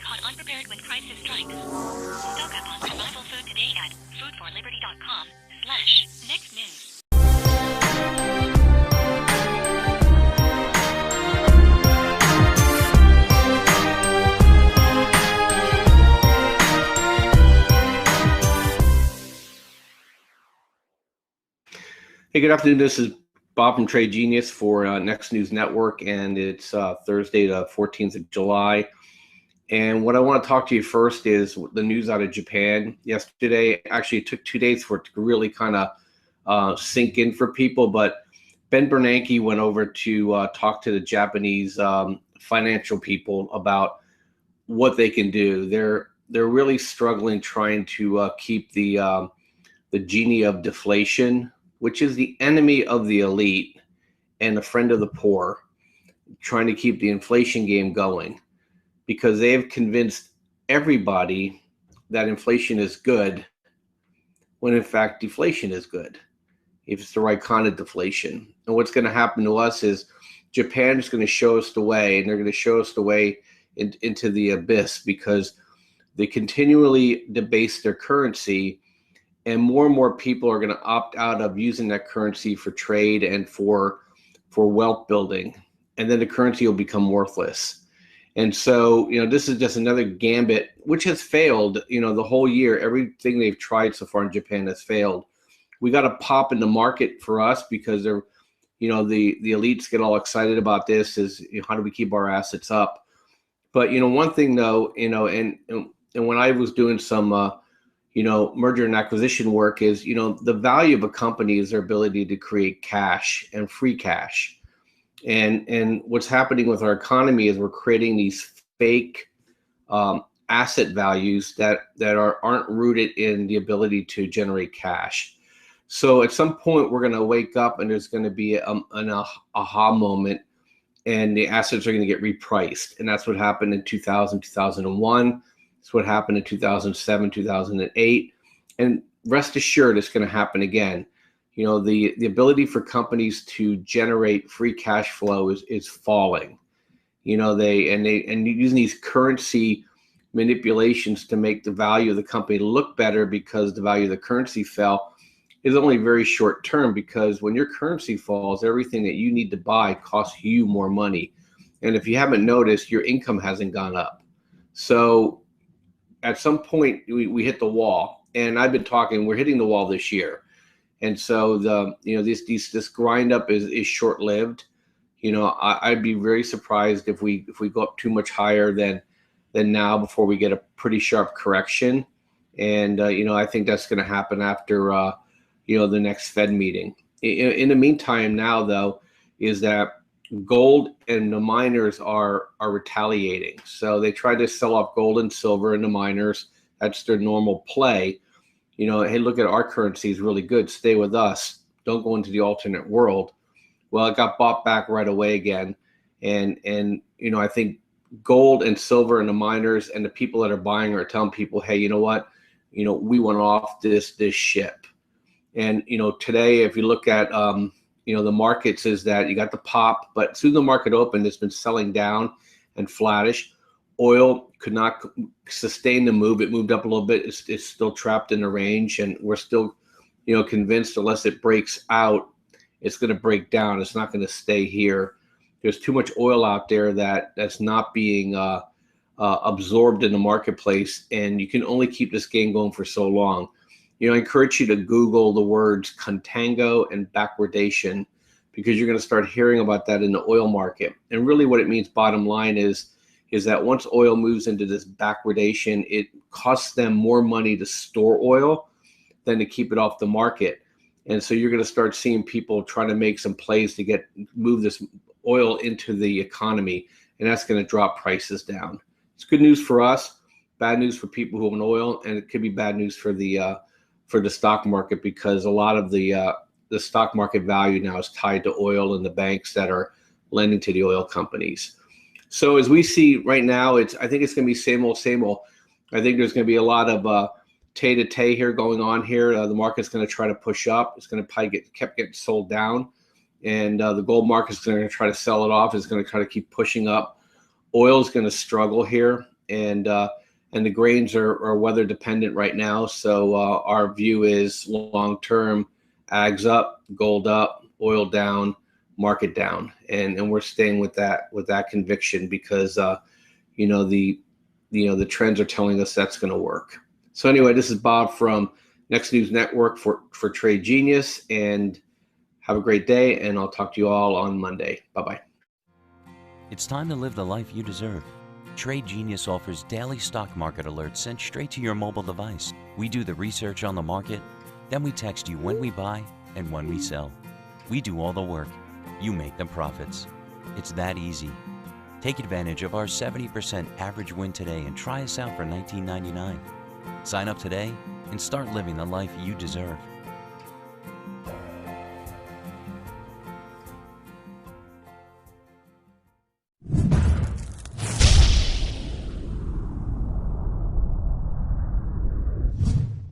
Caught unprepared when crisis strikes. Stock up on survival food today at foodforliberty.com/next news. Hey, good afternoon. This is Bob from Trade Genius for Next News Network, and it's Thursday, the 14th of July. And what I want to talk to you first is the news out of Japan yesterday. Actually, it took 2 days for it to really kind of sink in for people, but Ben Bernanke went over to talk to the Japanese financial people about what they can do. They're really struggling trying to keep the genie of deflation, which is the enemy of the elite and a friend of the poor, trying to keep the inflation game going, because they have convinced everybody that inflation is good when in fact deflation is good, if it's the right kind of deflation. And what's going to happen to us is Japan is going to show us the way, and they're going to show us the way into the abyss, because they continually debase their currency. And more people are going to opt out of using that currency for trade and for wealth building. And then the currency will become worthless. And so, this is just another gambit, which has failed, the whole year. Everything they've tried so far in Japan has failed. We got a pop in the market for us because they're, the elites get all excited about this is, how do we keep our assets up? But, one thing though, and when I was doing some, merger and acquisition work is, the value of a company is their ability to create cash and free cash. And what's happening with our economy is we're creating these fake asset values that aren't rooted in the ability to generate cash. So at some point we're going to wake up and there's going to be an aha moment, and the assets are going to get repriced. And that's what happened in 2000, 2001. It's what happened in 2007, 2008, and rest assured it's going to happen again. The ability for companies to generate free cash flow is falling. And using these currency manipulations to make the value of the company look better because the value of the currency fell is only very short term, because when your currency falls, everything that you need to buy costs you more money. And if you haven't noticed, your income hasn't gone up. So at some point we hit the wall, and I've been talking, we're hitting the wall this year. And so this grind up is short lived. I'd be very surprised if we go up too much higher than now before we get a pretty sharp correction. And I think that's going to happen after the next Fed meeting. In the meantime now though, is that gold and the miners are retaliating. So they try to sell off gold and silver and the miners. That's their normal play. Hey, look at our currency is really good. Stay with us. Don't go into the alternate world. Well, it got bought back right away again. And I think gold and silver and the miners and the people that are buying are telling people, hey, you know what? We want off this ship. And, today, if you look at, the markets, is that you got the pop, but as soon as the market opened, it's been selling down and flattish. Oil could not sustain the move. It moved up a little bit. It's still trapped in the range, and we're still, convinced unless it breaks out, it's going to break down. It's not going to stay here. There's too much oil out there that's not being absorbed in the marketplace, and you can only keep this game going for so long. I encourage you to Google the words contango and backwardation, because you're going to start hearing about that in the oil market. And really what it means, bottom line, is that once oil moves into this backwardation, it costs them more money to store oil than to keep it off the market. And so you're going to start seeing people trying to make some plays to move this oil into the economy, and that's going to drop prices down. It's good news for us, bad news for people who own oil, and it could be bad news for the stock market, because a lot of the stock market value now is tied to oil and the banks that are lending to the oil companies. So as we see right now, I think it's going to be same old, same old. I think there's going to be a lot of tay-to-tay here going on here. The market's going to try to push up. It's going to probably kept getting sold down. And the gold market's going to try to sell it off. It's going to try to keep pushing up. Oil is going to struggle here. and the grains are weather dependent right now. So our view is long term, ags up, gold up, oil down, market down, and we're staying with that conviction because the trends are telling us that's going to work. So anyway, this is Bob from Next News Network for Trade Genius, and have a great day, and I'll talk to you all on Monday. Bye-bye. It's time to live the life you deserve. Trade Genius offers daily stock market alerts sent straight to your mobile device. We do the research on the market, then we text you when we buy and when we sell. We do all the work. You make the profits. It's that easy. Take advantage of our 70% average win today and try us out for $19.99. Sign up today and start living the life you deserve.